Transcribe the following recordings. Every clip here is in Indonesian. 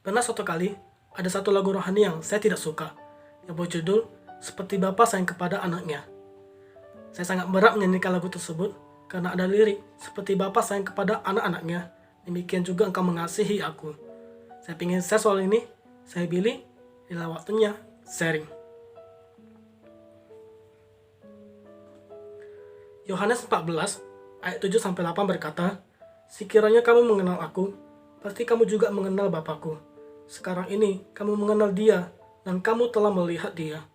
Pernah suatu kali, ada satu lagu rohani yang saya tidak suka, yang berjudul Seperti Bapa Sayang Kepada Anaknya. Saya sangat berat menyanyikan lagu tersebut, karena ada lirik, seperti Bapa sayang kepada anak-anaknya, demikian juga engkau mengasihi aku. Saya ingin share soal ini, saya pilih, inilah waktunya sharing. Yohanes 14, ayat 7-8 berkata, sekiranya kamu mengenal aku, pasti kamu juga mengenal Bapakku. Sekarang ini kamu mengenal dia, dan kamu telah melihat dia.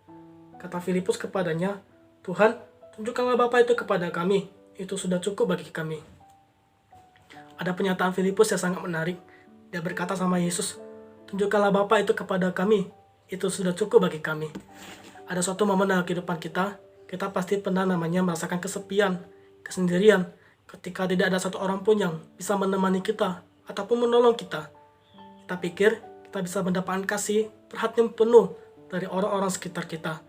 Kata Filipus kepadanya, Tuhan, tunjukkanlah Bapa itu kepada kami, itu sudah cukup bagi kami. Ada pernyataan Filipus yang sangat menarik. Dia berkata sama Yesus, tunjukkanlah Bapa itu kepada kami, itu sudah cukup bagi kami. Ada suatu momen dalam kehidupan kita pasti pernah merasakan kesepian, kesendirian, ketika tidak ada satu orang pun yang bisa menemani kita, ataupun menolong kita. Kita pikir kita bisa mendapatkan kasih, perhatian penuh dari orang-orang sekitar kita,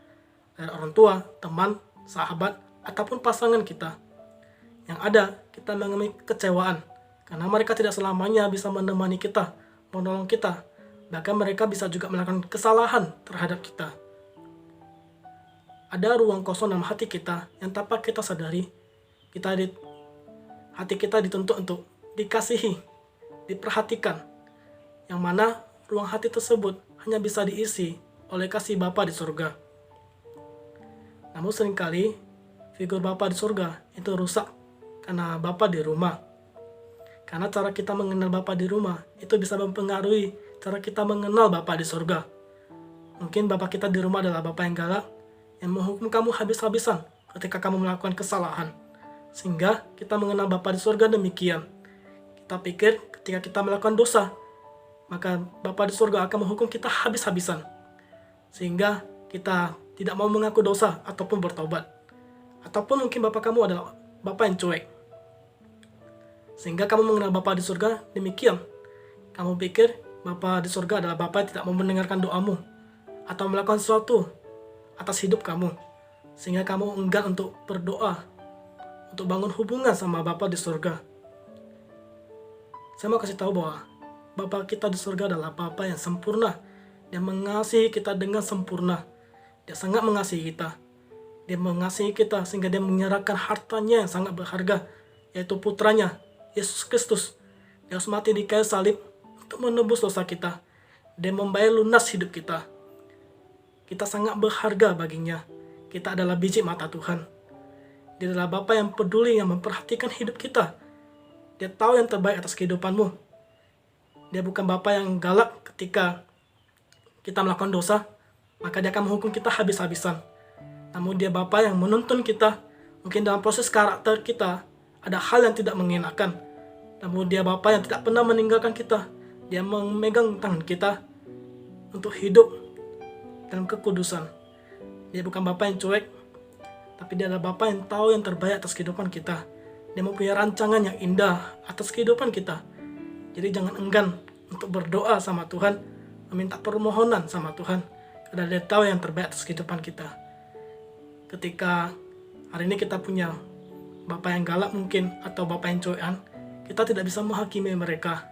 dari orang tua, teman, sahabat, ataupun pasangan kita. Yang ada, kita mengalami kecewaan, karena mereka tidak selamanya bisa menemani kita, menolong kita, bahkan mereka bisa juga melakukan kesalahan terhadap kita. Ada ruang kosong dalam hati kita yang tanpa kita sadari, hati kita dituntut untuk dikasihi, diperhatikan, yang mana ruang hati tersebut hanya bisa diisi oleh kasih Bapa di surga. Namun seringkali figur Bapa di surga itu rusak karena Bapa di rumah. Karena cara kita mengenal Bapa di rumah itu bisa mempengaruhi cara kita mengenal Bapa di surga. Mungkin Bapa kita di rumah adalah Bapa yang galak, yang menghukum kamu habis-habisan ketika kamu melakukan kesalahan. Sehingga kita mengenal Bapa di surga demikian. Kita pikir ketika kita melakukan dosa, maka Bapa di surga akan menghukum kita habis-habisan. Sehingga kita tidak mau mengaku dosa ataupun bertobat. Ataupun mungkin Bapa kamu adalah Bapa yang cuek. Sehingga kamu mengenal Bapa di surga demikian. Kamu pikir Bapa di surga adalah Bapa yang tidak mau mendengarkan doamu atau melakukan sesuatu atas hidup kamu. Sehingga kamu enggan untuk berdoa, untuk bangun hubungan sama Bapa di surga. Saya mau kasih tahu bahwa Bapa kita di surga adalah Bapa yang sempurna. Dia mengasihi kita dengan sempurna. Dia sangat mengasihi kita. Dia mengasihi kita sehingga dia menyerahkan hartanya yang sangat berharga, yaitu putranya, Yesus Kristus. Dia harus mati di kayu salib untuk menebus dosa kita. Dia membayar lunas hidup kita. Kita sangat berharga baginya. Kita adalah biji mata Tuhan. Dia adalah Bapa yang peduli, yang memperhatikan hidup kita. Dia tahu yang terbaik atas kehidupanmu. Dia bukan Bapa yang galak ketika kita melakukan dosa, maka dia akan menghukum kita habis-habisan. Namun dia Bapa yang menuntun kita. Mungkin dalam proses karakter kita ada hal yang tidak mengenakan. Namun dia Bapa yang tidak pernah meninggalkan kita. Dia memegang tangan kita untuk hidup dalam kekudusan. Dia bukan Bapa yang cuek, tapi dia adalah Bapa yang tahu yang terbaik atas kehidupan kita. Dia mempunyai rancangan yang indah atas kehidupan kita. Jadi jangan enggan untuk berdoa sama Tuhan, meminta permohonan sama Tuhan, karena dia tahu yang terbaik atas kehidupan kita. Ketika hari ini kita punya Bapa yang galak mungkin, atau Bapa yang cuekan, kita tidak bisa menghakimi mereka.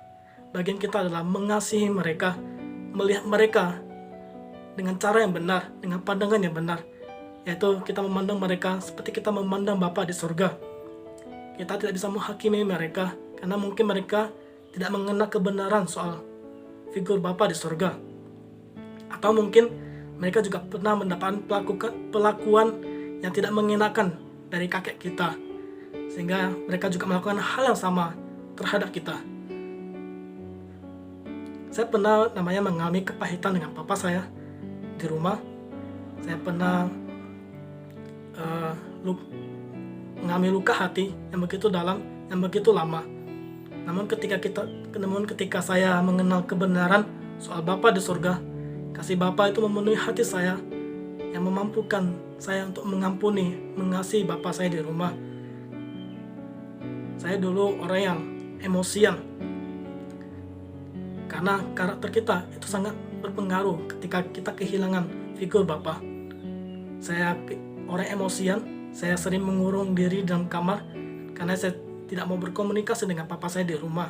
Bagian kita adalah mengasihi mereka, melihat mereka dengan cara yang benar, dengan pandangan yang benar, yaitu kita memandang mereka seperti kita memandang Bapa di surga. Kita tidak bisa menghakimi mereka, karena mungkin mereka tidak mengenal kebenaran soal figur Bapa di surga. Atau mungkin mereka juga pernah mendapatkan perlakuan yang tidak mengenakan dari kakek kita, sehingga mereka juga melakukan hal yang sama terhadap kita. Saya pernah mengalami kepahitan dengan papa saya di rumah. Saya pernah mengalami luka hati yang begitu dalam, yang begitu lama. Namun ketika saya mengenal kebenaran soal Bapa di surga, kasih Bapa itu memenuhi hati saya, yang memampukan saya untuk mengampuni, mengasihi Bapa saya di rumah. Saya dulu orang yang emosian, karena karakter kita itu sangat berpengaruh ketika kita kehilangan figur Bapa. Saya orang emosian, saya sering mengurung diri dalam kamar, karena saya tidak mau berkomunikasi dengan papa saya di rumah.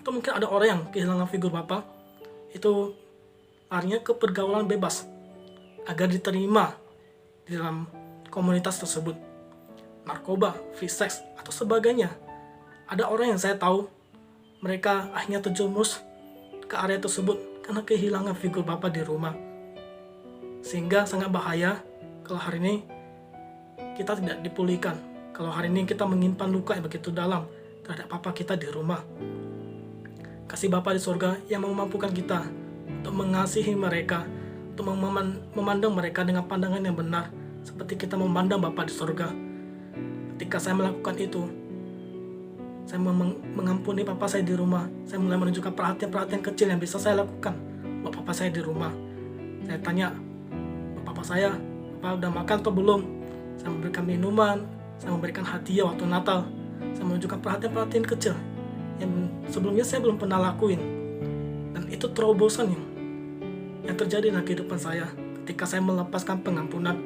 Atau mungkin ada orang yang kehilangan figur Bapa, itu larinya ke pergaulan bebas agar diterima di dalam komunitas tersebut. Narkoba, free sex, atau sebagainya. Ada orang yang saya tahu, mereka akhirnya terjerumus ke area tersebut karena kehilangan figur Bapa di rumah. Sehingga sangat bahaya kalau hari ini kita tidak dipulihkan. Kalau hari ini kita menyimpan luka yang begitu dalam terhadap Bapa kita di rumah. Kasih Bapa di surga yang memampukan kita untuk mengasihi mereka, untuk memandang mereka dengan pandangan yang benar, seperti kita memandang Bapa di surga. Ketika saya melakukan itu, saya mengampuni Papa saya di rumah. Saya mulai menunjukkan perhatian-perhatian kecil yang bisa saya lakukan buat Papa saya di rumah. Saya tanya, Papa saya, Papa udah makan atau belum? Saya memberikan minuman, saya memberikan hadiah waktu Natal. Saya menunjukkan perhatian-perhatian kecil yang sebelumnya saya belum pernah lakuin. Dan itu terobosan yang terjadi dalam kehidupan saya ketika saya melepaskan pengampunan,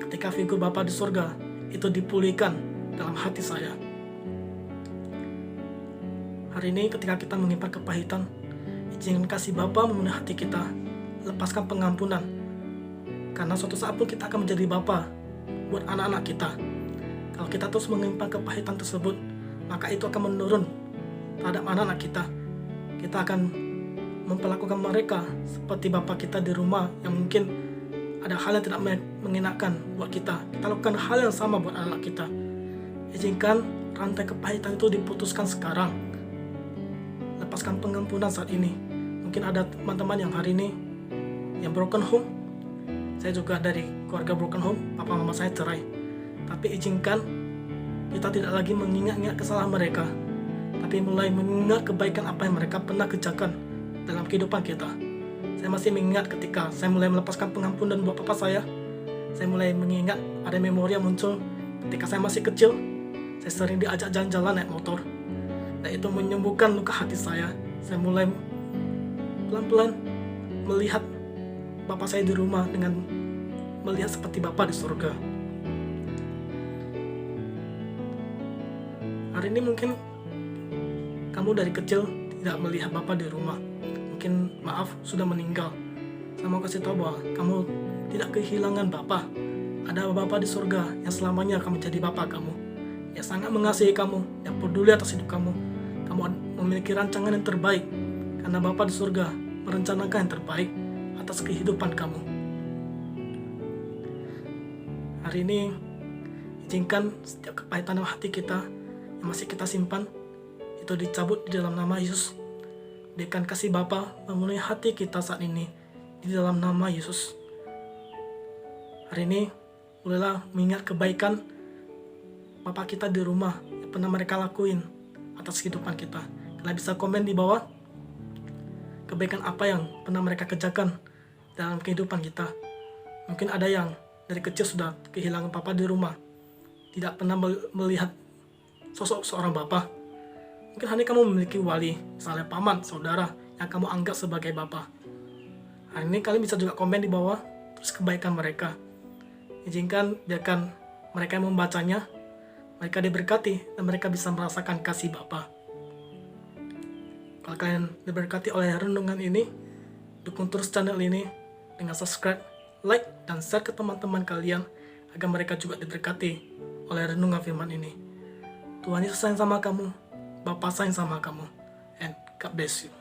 ketika figur Bapa di surga itu dipulihkan dalam hati saya. Hari ini ketika kita menyimpan kepahitan, izinkan kasih Bapa memenuhi hati kita, lepaskan pengampunan. Karena suatu saat pun kita akan menjadi Bapa buat anak-anak kita. Kalau kita terus menyimpan kepahitan tersebut, maka itu akan menurun terhadap anak-anak kita. Kita akan memperlakukan mereka seperti Bapa kita di rumah yang mungkin ada hal yang tidak mengenakan buat kita. Kita lakukan hal yang sama buat anak kita. Izinkan rantai kepahitan itu diputuskan sekarang. Lepaskan pengampunan saat ini. Mungkin ada teman-teman yang hari ini yang broken home. Saya juga dari keluarga broken home, papa mama saya cerai. Tapi izinkan kita tidak lagi mengingat-ingat kesalahan mereka, tapi mulai mengingat kebaikan apa yang mereka pernah kerjakan dalam kehidupan kita. Saya masih mengingat ketika saya mulai melepaskan pengampunan buat papa saya mulai mengingat ada memori yang muncul ketika saya masih kecil. Saya sering diajak jalan-jalan naik motor, dan itu menyembuhkan luka hati saya. Saya mulai pelan-pelan melihat Bapa saya di rumah dengan melihat seperti Bapa di surga. Hari ini mungkin kamu dari kecil tidak melihat Bapa di rumah. Mungkin maaf sudah meninggal. Saya mau kasih tahu bahwa kamu tidak kehilangan Bapa. Ada Bapa di surga yang selamanya akan menjadi Bapa kamu, yang sangat mengasihi kamu, yang peduli atas hidup kamu. Kamu memiliki rancangan yang terbaik, karena Bapa di surga merencanakan yang terbaik atas kehidupan kamu. Hari ini, izinkan setiap kepahitan dalam hati kita yang masih kita simpan, itu dicabut di dalam nama Yesus. Berikan kasih Bapa memenuhi hati kita saat ini di dalam nama Yesus. Hari ini, mulailah mengingat kebaikan Bapa kita di rumah yang pernah mereka lakuin atas kehidupan kita. Kalian bisa komen di bawah kebaikan apa yang pernah mereka kerjakan dalam kehidupan kita. Mungkin ada yang dari kecil sudah kehilangan Bapa di rumah, tidak pernah melihat sosok seorang Bapa. Mungkin hari ini kamu memiliki wali, misalnya paman, saudara yang kamu anggap sebagai Bapa. Hari ini kalian bisa juga komen di bawah terus kebaikan mereka. Izinkan biarkan mereka yang membacanya, mereka diberkati dan mereka bisa merasakan kasih Bapa. Kalau kalian diberkati oleh renungan ini, dukung terus channel ini dengan subscribe, like, dan share ke teman-teman kalian agar mereka juga diberkati oleh renungan firman ini. Tuhan Yesus sayang sama kamu, Bapa sayang sama kamu, and God bless you.